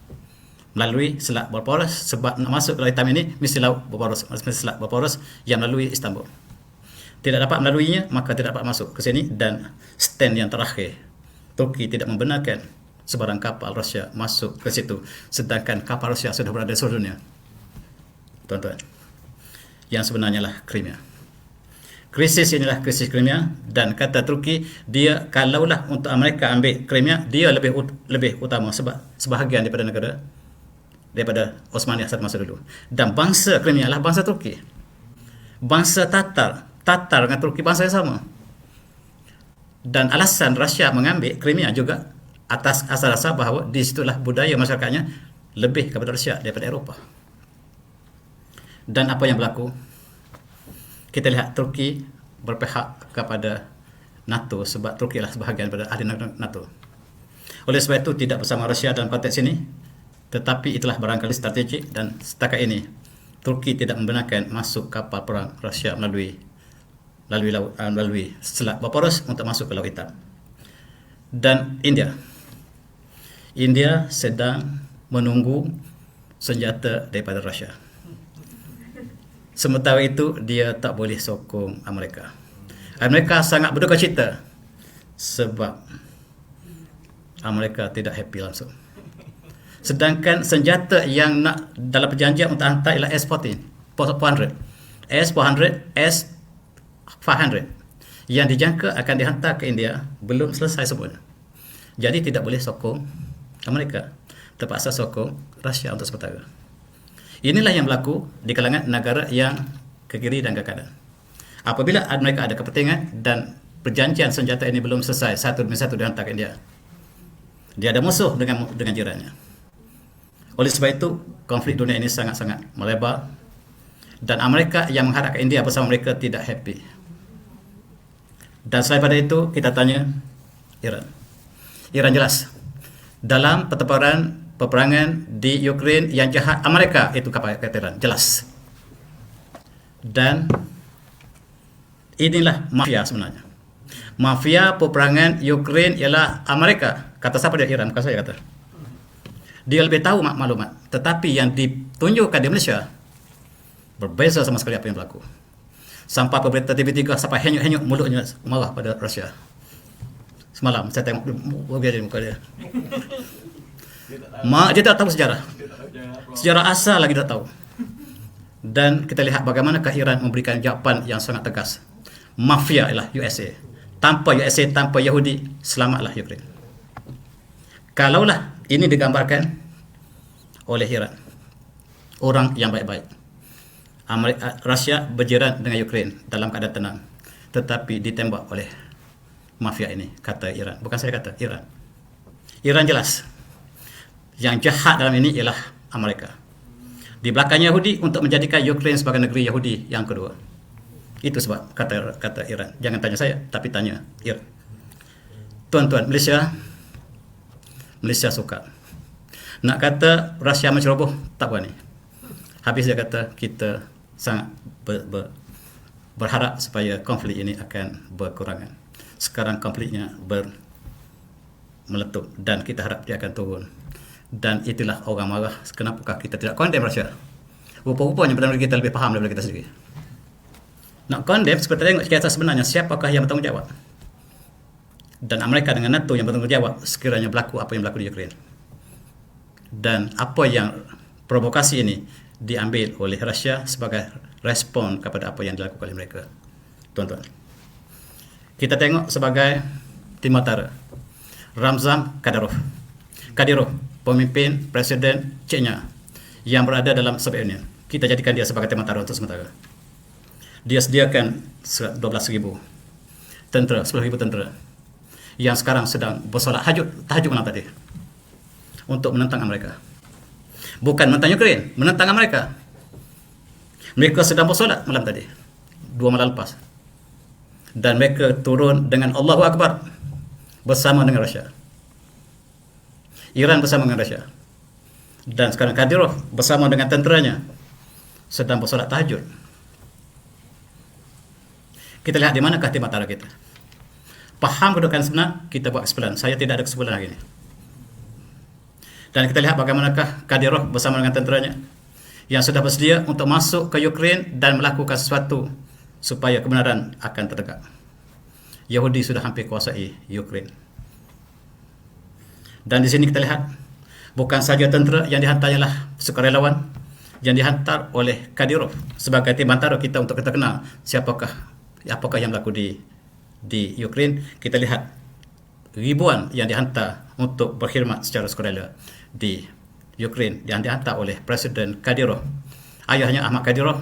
melalui Selat Bosporus, sebab nak masuk ke Laut Hitam ini mesti Selat Bosporus yang melalui Istanbul. Tidak dapat melaluinya, maka tidak dapat masuk ke sini. Dan stand yang terakhir, Turki tidak membenarkan sebarang kapal Rusia masuk ke situ, sedangkan kapal Rusia sudah berada di seluruh dunia. Tuan-tuan, yang sebenarnya lah Crimea. Krisis inilah krisis Crimea, dan kata Turki, dia kalaulah untuk Amerika ambil Crimea, dia lebih utama sebab sebahagian daripada Osmania saat masa dulu. Dan bangsa Crimea adalah bangsa Turki. Bangsa Tatar dengan Turki bangsa yang sama. Dan alasan Rusia mengambil Crimea juga atas asal-asal bahawa di situlah budaya masyarakatnya lebih kepada Rusia daripada Eropah. Dan apa yang berlaku? Kita lihat Turki berpihak kepada NATO sebab Turki adalah sebahagian daripada ahli NATO. Oleh sebab itu tidak bersama Rusia dalam konteks ini, tetapi itulah barangkali strategik. Dan setakat ini Turki tidak membenarkan masuk kapal perang Rusia melalui Selat Bosporus untuk masuk ke Laut Hitam. Dan India sedang menunggu senjata daripada Rusia. Sementara itu dia tak boleh sokong Amerika. Amerika sangat berduka cita sebab Amerika tidak happy langsung. Sedangkan senjata yang nak dalam perjanjian untuk hantar ialah S-400, S-500 yang dijangka akan dihantar ke India belum selesai semua. Jadi tidak boleh sokong Amerika, terpaksa sokong Rusia untuk sementara. Inilah yang berlaku di kalangan negara yang ke kiri dan ke kanan. Apabila mereka ada kepentingan dan perjanjian senjata ini belum selesai satu demi satu dihantar ke India, dia ada musuh dengan jirannya. Oleh sebab itu konflik dunia ini sangat-sangat melebar, dan Amerika yang menghadap ke India bersama mereka tidak happy. Dan selain pada itu kita tanya Iran jelas dalam peperangan di Ukraine yang jahat Amerika itu kapal Iran jelas. Dan inilah mafia sebenarnya. Mafia peperangan Ukraine ialah Amerika. Kata siapa dia? Iran, bukan saya kata. Dia lebih tahu maklumat, tetapi yang ditunjukkan di Malaysia berbeza sama sekali apa yang berlaku. Sampai pemerintah TV3 sampai henyuk-henyuk mulutnya marah pada Rusia. Semalam saya tengok muka dia. Dia tak tahu sejarah. Sejarah asal lagi tak tahu. Dan kita lihat bagaimanakah Iran memberikan jawapan yang sangat tegas. Mafia ialah USA. Tanpa USA, tanpa Yahudi, selamatlah Ukraine. Kalaulah ini digambarkan oleh Iran, orang yang baik-baik, Rusia berjiran dengan Ukraine dalam keadaan tenang, tetapi ditembak oleh mafia ini, kata Iran. Bukan saya kata, Iran. Iran jelas. Yang jahat dalam ini ialah Amerika. Di belakang Yahudi untuk menjadikan Ukraine sebagai negeri Yahudi yang kedua. Itu sebab kata Iran. Jangan tanya saya, tapi tanya Iran. Tuan-tuan, Malaysia suka. Nak kata Rusia menceroboh, tak berani. Habis dia kata kita sangat berharap supaya konflik ini akan berkurangan. Sekarang konfliknya meletup dan kita harap dia akan turun. Dan itulah orang marah. Kenapakah kita tidak condemn Rusia? Rupa-rupanya Perdana kita lebih faham daripada kita sendiri. Nak condemn seperti tengok kisah sebenarnya siapakah yang bertanggungjawab. Dan Amerika dengan NATO yang bertanggungjawab sekiranya berlaku apa yang berlaku di Ukraine. Dan apa yang provokasi ini diambil oleh Rusia sebagai respon kepada apa yang dilakukan oleh mereka. Tuan-tuan, kita tengok sebagai Timur Tengah, Ramzan Kadyrov, pemimpin Presiden Chechnya yang berada dalam Soviet Union. Kita jadikan dia sebagai Timur untuk sementara. Dia sediakan 12,000 tentera, 10,000 tentera yang sekarang sedang bersolat tahajud malam tadi untuk menentang Amerika. Bukan menentang Ukraine, menentang Amerika. Mereka sedang bersolat malam tadi, 2 malam lepas. Dan mereka turun dengan Allahu Akbar bersama dengan Rusia. Iran bersama dengan Rusia. Dan sekarang Kadyrov bersama dengan tenteranya sedang bersolat tahajud. Kita lihat di manakah Timur Tengah kita. Faham kedudukan sebenar, kita buat kesimpulan. Saya tidak ada kesimpulan hari ini. Dan kita lihat bagaimanakah Kadyrov bersama dengan tenteranya yang sudah bersedia untuk masuk ke Ukraine dan melakukan sesuatu supaya kebenaran akan tertegak. Yahudi sudah hampir kuasai Ukraine. Dan di sini kita lihat bukan saja tentera yang dihantar ialah sukarelawan yang dihantar oleh Kadyrov sebagai tim antara kita untuk kita kenal apakah yang berlaku di Ukraine. Kita lihat ribuan yang dihantar untuk berkhidmat secara sukarela di Ukraine yang dihantar oleh Presiden Kadyrov. Ayahnya Ahmad Kadyrov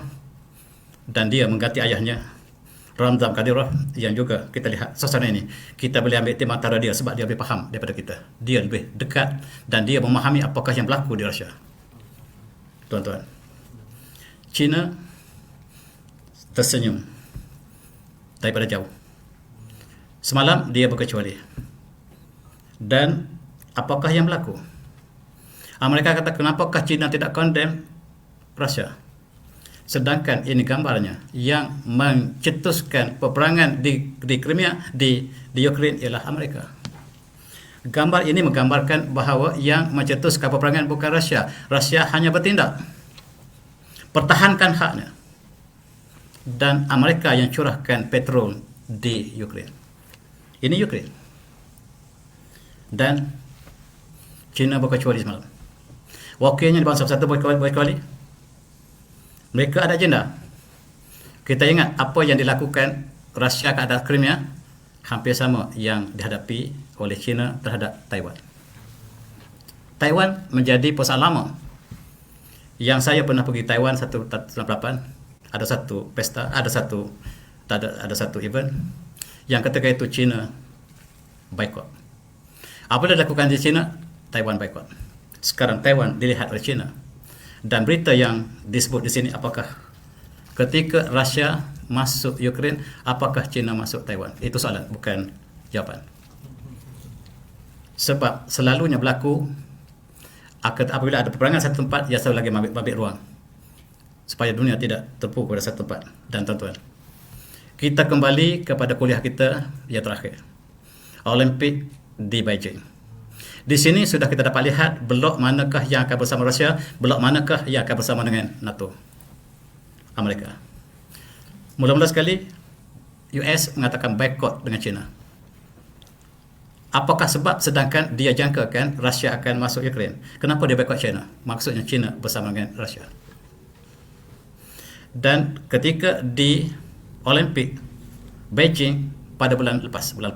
dan dia mengganti ayahnya Ramzan Kadyrov yang juga kita lihat suasana ini. Kita boleh ambil tim antara dia sebab dia lebih faham daripada kita. Dia lebih dekat dan dia memahami apakah yang berlaku di Rusia. Tuan-tuan, China tersenyum daripada jauh. Semalam dia berkecuali. Dan apakah yang berlaku? Amerika kata kenapakah China tidak condemn Rusia? Sedangkan ini gambarnya yang mencetuskan peperangan di Crimea, di Ukraine ialah Amerika. Gambar ini menggambarkan bahawa yang mencetuskan peperangan bukan Rusia. Rusia hanya bertindak, pertahankan haknya. Dan Amerika yang curahkan petrol di Ukraine. Ini Ukraine. Dan China berkecuali semalam. Wakilnya di bangsa satu berkecuali. Mereka ada agenda. Kita ingat apa yang dilakukan Rusia ke atas Crimea hampir sama yang dihadapi oleh China terhadap Taiwan. Taiwan menjadi pusat lama. Yang saya pernah pergi Taiwan 1998, ada satu pesta, ada satu event yang ketika itu China boikot. Apa yang dilakukan di China? Taiwan boikot. Sekarang Taiwan dilihat oleh China. Dan berita yang disebut di sini apakah ketika Rusia masuk Ukraine, apakah China masuk Taiwan? Itu soalan, bukan jawapan. Sebab selalunya berlaku apabila ada peperangan satu tempat, ia selalu lagi ambil ruang supaya dunia tidak terpukul pada satu tempat. Dan tuan-tuan, kita kembali kepada kuliah kita yang terakhir, Olimpik di Beijing. Di sini sudah kita dapat lihat blok manakah yang akan bersama Rusia, blok manakah yang akan bersama dengan NATO, Amerika. Mula-mula sekali US mengatakan boikot dengan China. Apakah sebab sedangkan dia jangkakan Rusia akan masuk Ukraine? Kenapa dia boycott China? Maksudnya China bersama dengan Rusia. Dan ketika di Olimpik Beijing pada bulan lepas, bulan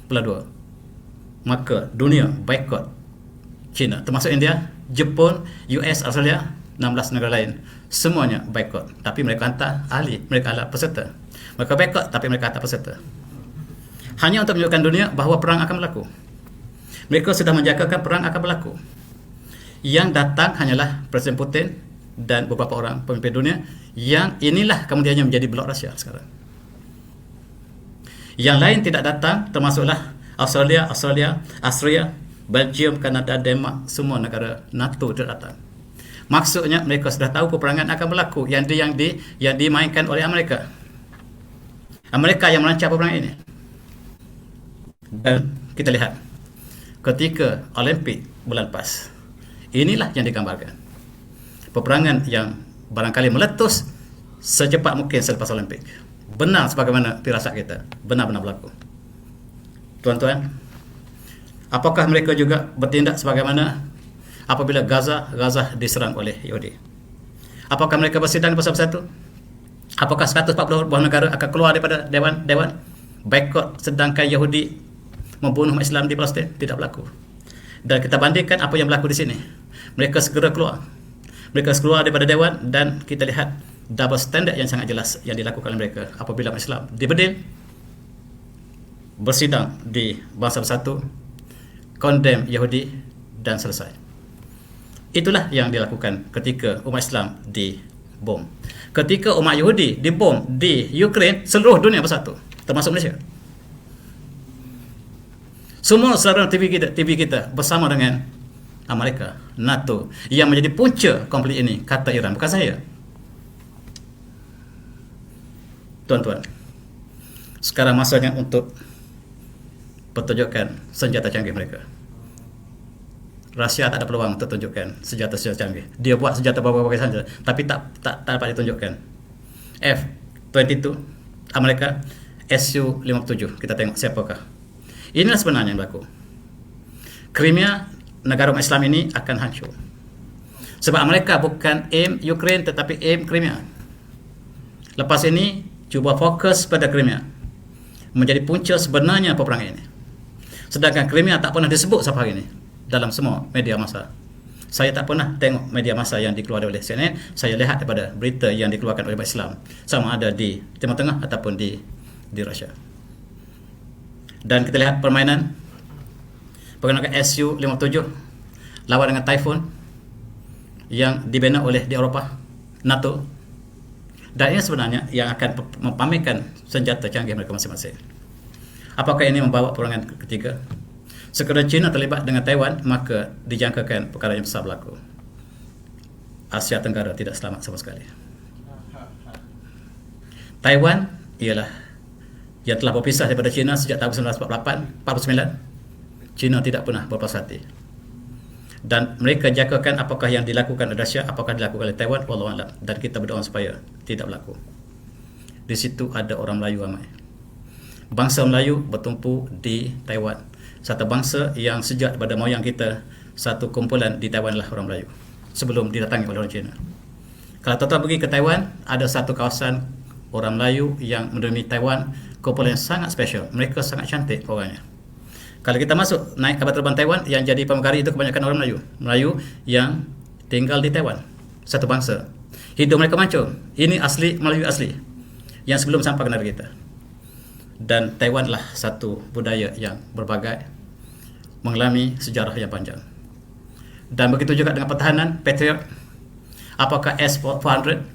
2, maka dunia boycott China, termasuk India, Jepun, US, Australia, 16 negara lain. Semuanya boycott. Tapi mereka hantar ahli, mereka hantar peserta. Mereka boycott tapi mereka hantar peserta. Hanya untuk menunjukkan dunia bahawa perang akan berlaku. Mereka sudah menjangkakan perang akan berlaku. Yang datang hanyalah Presiden Putin dan beberapa orang pemimpin dunia, yang inilah kemudiannya menjadi blok Rusia sekarang. Yang lain tidak datang, termasuklah Australia, Austria, Belgium, Kanada, Denmark, semua negara NATO tidak datang. Maksudnya mereka sudah tahu peperangan akan berlaku yang dimainkan oleh Amerika. Amerika yang merancang peperangan ini. Dan kita lihat ketika Olimpik bulan lepas, inilah yang digambarkan. Peperangan yang barangkali meletus secepat mungkin selepas Olimpik. Benar sebagaimana firasat kita, benar-benar berlaku. Tuan-tuan, apakah mereka juga bertindak sebagaimana apabila Gaza diserang oleh Yahudi? Apakah mereka bersidang bersatu-satu? Apakah 140 buah negara akan keluar daripada dewan boycott sedangkan Yahudi membunuh umat Islam di Palestin? Tidak berlaku. Dan kita bandingkan apa yang berlaku di sini. Mereka segera keluar. Mereka keluar daripada dewan dan kita lihat double standard yang sangat jelas yang dilakukan oleh mereka apabila umat Islam dibedil, bersidang di bangsa bersatu, condemn Yahudi dan selesai. Itulah yang dilakukan ketika umat Islam dibom. Ketika umat Yahudi dibom di Ukraine, seluruh dunia bersatu, termasuk Malaysia. Semua saluran TV kita bersama dengan Amerika, NATO, yang menjadi punca konflik ini, kata Iran, bukan saya. Tuan-tuan, sekarang masanya untuk pertunjukan senjata canggih mereka. Rusia tak ada peluang untuk tunjukkan senjata-senjata canggih. Dia buat senjata berbagai saja, tapi tak dapat ditunjukkan. F-22 Amerika, Su-57. Kita tengok siapakah. Inilah sebenarnya yang berlaku. Crimea, negara umat Islam ini akan hancur. Sebab Amerika bukan aim Ukraine tetapi aim Crimea. Lepas ini cuba fokus pada Crimea, menjadi punca sebenarnya peperangan ini. Sedangkan Crimea tak pernah disebut sampai hari ini dalam semua media massa. Saya tak pernah tengok media massa yang dikeluarkan oleh CNN. Saya lihat daripada berita yang dikeluarkan oleh umat Islam, sama ada di Timur Tengah ataupun di Rusia. Dan kita lihat permainan Su-57 lawan dengan Typhoon yang dibina oleh di Eropah, NATO. Dan ini sebenarnya yang akan memamerkan senjata canggih mereka masing-masing. Apakah ini membawa peperangan ketiga? Sekiranya China terlibat dengan Taiwan, maka dijangkakan perkara yang besar berlaku. Asia Tenggara tidak selamat sama sekali. Taiwan ialah yang telah berpisah daripada China sejak tahun 1949. China tidak pernah berpuas hati. Dan mereka jangkakan apakah yang dilakukan oleh Rusia, apakah dilakukan oleh Taiwan, wallahu a'lam. Dan kita berdoa supaya tidak berlaku. Di situ ada orang Melayu ramai. Bangsa Melayu bertumpu di Taiwan. Satu bangsa yang sejak daripada moyang kita, satu kumpulan di Taiwan adalah orang Melayu sebelum didatangi oleh orang Cina. Kalau tuan-tuan pergi ke Taiwan, ada satu kawasan orang Melayu yang menerima Taiwan, kumpulan yang sangat special. Mereka sangat cantik orangnya. Kalau kita masuk naik kapal terbang Taiwan, yang jadi pramugari itu kebanyakan orang Melayu yang tinggal di Taiwan. Satu bangsa. Hidup mereka mancung. Ini asli Melayu asli yang sebelum sampai ke negara kita. Dan Taiwan lah satu budaya yang berbagai, mengalami sejarah yang panjang. Dan begitu juga dengan pertahanan Patriot, apakah S-400,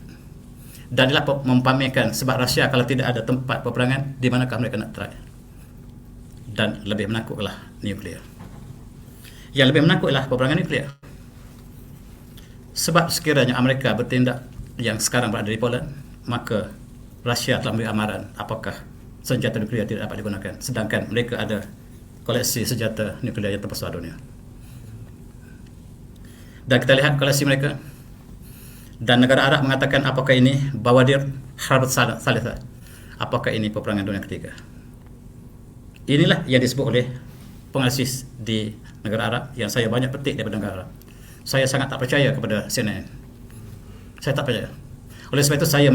dan inilah mempamerkan sebab Rusia kalau tidak ada tempat peperangan, di manakah mereka nak try. Dan lebih menakutlah nuklear. Yang lebih menakutlah peperangan nuklear. Sebab sekiranya Amerika bertindak yang sekarang berada di Poland, maka Rusia telah memberi amaran apakah senjata nuklear tidak dapat digunakan, sedangkan mereka ada koleksi senjata nuklear yang terbesar dunia. Dan kita lihat koleksi mereka. Dan negara Arab mengatakan apakah ini Bawadir Harb Salithah, apakah ini peperangan dunia ketiga. Inilah yang disebut oleh penganalisis di negara Arab yang saya banyak petik daripada negara Arab. Saya sangat tak percaya kepada CNN. Saya tak percaya. Oleh sebab itu saya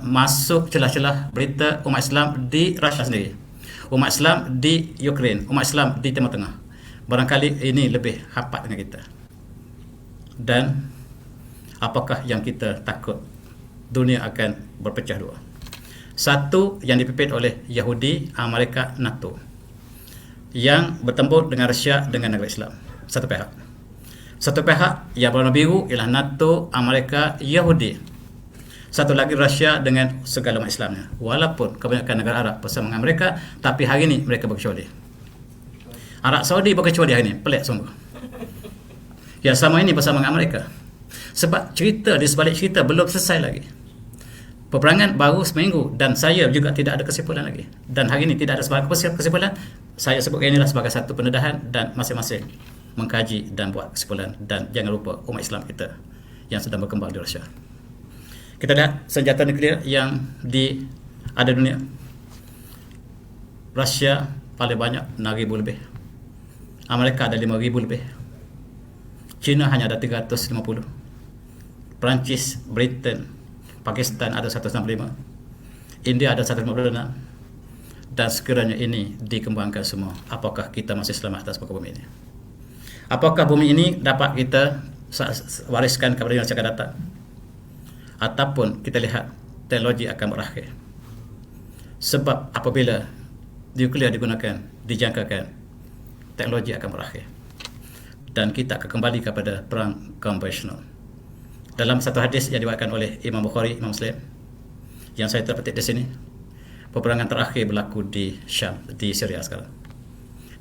masuk celah-celah berita umat Islam di Rusia sendiri, umat Islam di Ukraine, umat Islam di Timur Tengah. Barangkali ini lebih rapat dengan kita. Dan apakah yang kita takut? Dunia akan berpecah dua. Satu yang dipimpin oleh Yahudi, Amerika, NATO, yang bertempur dengan Rusia dengan negara Islam. Satu pihak. Satu pihak yang berwarna biru ialah NATO, Amerika, Yahudi. Satu lagi Rusia dengan segala umat Islamnya. Walaupun kebanyakan negara Arab bersama dengan mereka, tapi hari ini mereka berkecuali. Arab Saudi berkecuali hari ini. Pelik sungguh. Yang sama ini bersama dengan mereka. Sebab cerita di sebalik cerita belum selesai lagi. Peperangan baru seminggu dan saya juga tidak ada kesimpulan lagi. Dan hari ini tidak ada sebagai kesimpulan. Saya sebut inilah sebagai satu pendedahan dan masing-masing mengkaji dan buat kesimpulan. Dan jangan lupa umat Islam kita yang sedang berkembang di Rusia. Kita lihat senjata nuklear yang ada dunia. Rusia paling banyak 6,000 lebih. Amerika ada 5,000 lebih. China hanya ada 350. Perancis, Britain, Pakistan ada 165, India ada 156. Dan sekiranya ini dikembangkan semua, apakah kita masih selamat atas muka bumi ini? Apakah bumi ini dapat kita wariskan kepada yang akan datang? Ataupun kita lihat teknologi akan berakhir? Sebab apabila nuklear digunakan, dijangkakan, teknologi akan berakhir dan kita akan kembali kepada perang konvensional. Dalam satu hadis yang diriwayatkan oleh Imam Bukhari, Imam Muslim, yang saya terpetik di sini, peperangan terakhir berlaku di Syam, di Syria sekarang.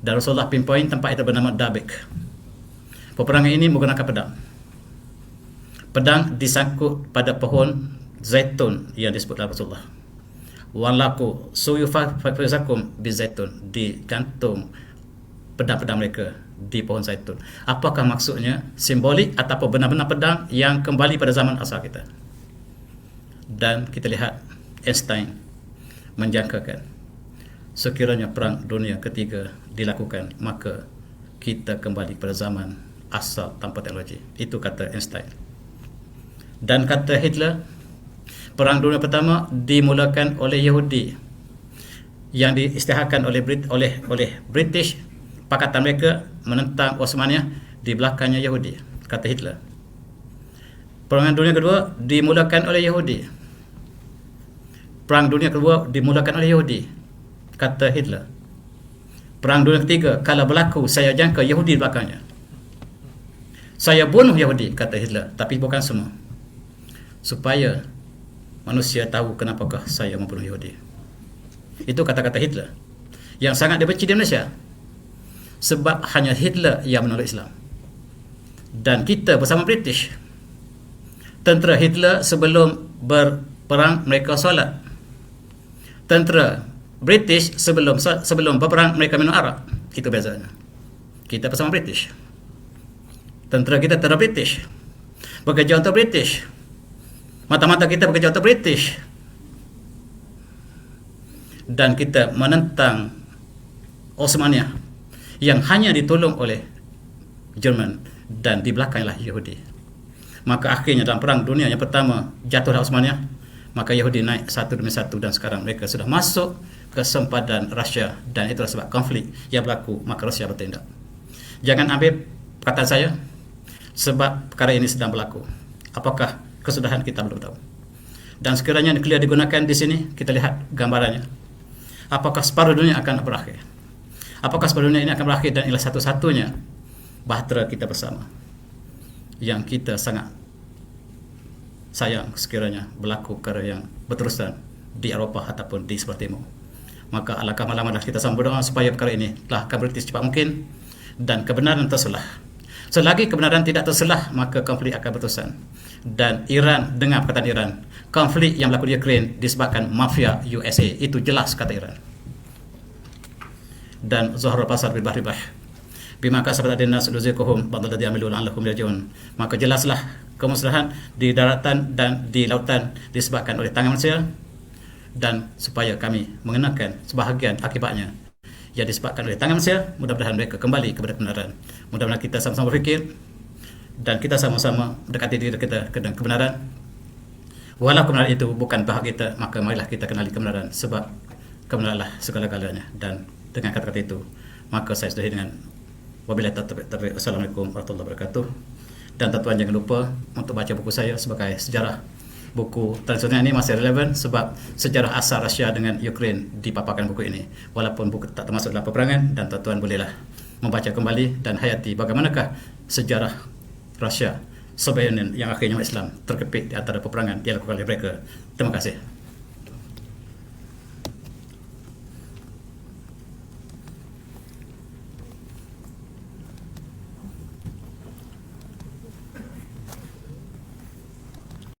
Dan Rasulullah pinpoint tempat itu bernama Dabik. Peperangan ini menggunakan pedang. Pedang disangkut pada pohon zaitun yang disebut oleh Rasulullah. Walaku suyufakum bizaitun, digantung pedang-pedang mereka di pohon zaitun. Apakah maksudnya? Simbolik ataupun benar-benar pedang yang kembali pada zaman asal kita? Dan kita lihat Einstein menjangkakan sekiranya perang dunia ketiga dilakukan, maka kita kembali pada zaman asal tanpa teknologi. Itu kata Einstein. Dan kata Hitler, perang dunia pertama dimulakan oleh Yahudi yang diisytiharkan oleh British. Pakatan mereka menentang Osmania, di belakangnya Yahudi, kata Hitler. Perang dunia kedua dimulakan oleh Yahudi. Perang dunia kedua dimulakan oleh Yahudi, kata Hitler. Perang dunia ketiga kalau berlaku, saya jangka Yahudi di belakangnya. Saya bunuh Yahudi, kata Hitler, tapi bukan semua. Supaya manusia tahu kenapakah saya membunuh Yahudi. Itu kata-kata Hitler yang sangat dibenci di Indonesia. Sebab hanya Hitler yang menolak Islam. Dan kita bersama British. Tentera Hitler sebelum berperang mereka solat. Tentera British sebelum berperang mereka minum arak. Itu bezanya. Kita bersama British. Tentera kita tentera British. Bekerja untuk British. Mata-mata kita bekerja untuk British. Dan kita menentang Osmania yang hanya ditolong oleh Jerman dan di belakanglah Yahudi. Maka akhirnya dalam perang dunia yang pertama jatuhlah Osmania, maka Yahudi naik satu demi satu dan sekarang mereka sudah masuk ke sempadan Rusia dan itulah sebab konflik yang berlaku, maka Rusia bertindak. Jangan ambil perkataan saya sebab perkara ini sedang berlaku. Apakah kesudahan kita belum tahu. Dan sekiranya nuklear digunakan di sini, kita lihat gambarannya. Apakah separuh dunia akan berakhir? Apakah separuh dunia ini akan berakhir dan ialah satu-satunya bahtera kita bersama yang kita sangat sayang sekiranya berlaku perkara yang berterusan di Eropah ataupun di sebelah timur. Maka alangkah malam-malam kita sama berdoa supaya perkara ini telah akan berhenti secepat mungkin dan kebenaran terselah. Selagi kebenaran tidak terselah, maka konflik akan berterusan. Dan Iran, dengar perkataan Iran, konflik yang berlaku di Ukraine disebabkan mafia USA. Itu jelas kata Iran. Dan Zuhra pasar ribah-ribah bima kasabat adinnas luziquhum ba'dal ladzi amilu la'allahum yarji'un. Maka jelaslah kemusnahan di daratan dan di lautan disebabkan oleh tangan manusia, dan supaya kami mengenakan sebahagian akibatnya yang disebabkan oleh tangan manusia, mudah-mudahan mereka kembali kepada kebenaran. Mudah-mudahan kita sama-sama berfikir dan kita sama-sama mendekati diri kita ke kebenaran. Walau kebenaran itu bukan pihak kita, maka marilah kita kenali kebenaran, sebab kebenaranlah segala-galanya. Dan dengan kata-kata itu, maka saya sudahi dengan wabillahi taufiq. Assalamualaikum warahmatullahi wabarakatuh. Dan tuan-tuan jangan lupa untuk baca buku saya sebagai sejarah. Buku tradisional ini masih relevan sebab sejarah asal Rusia dengan Ukraine dipaparkan buku ini. Walaupun buku tak termasuk dalam peperangan, dan tuan-tuan bolehlah membaca kembali dan hayati bagaimanakah sejarah Rusia, Soviet Union yang akhirnya Islam terkepit di antara peperangan dilakukan oleh mereka. Terima kasih.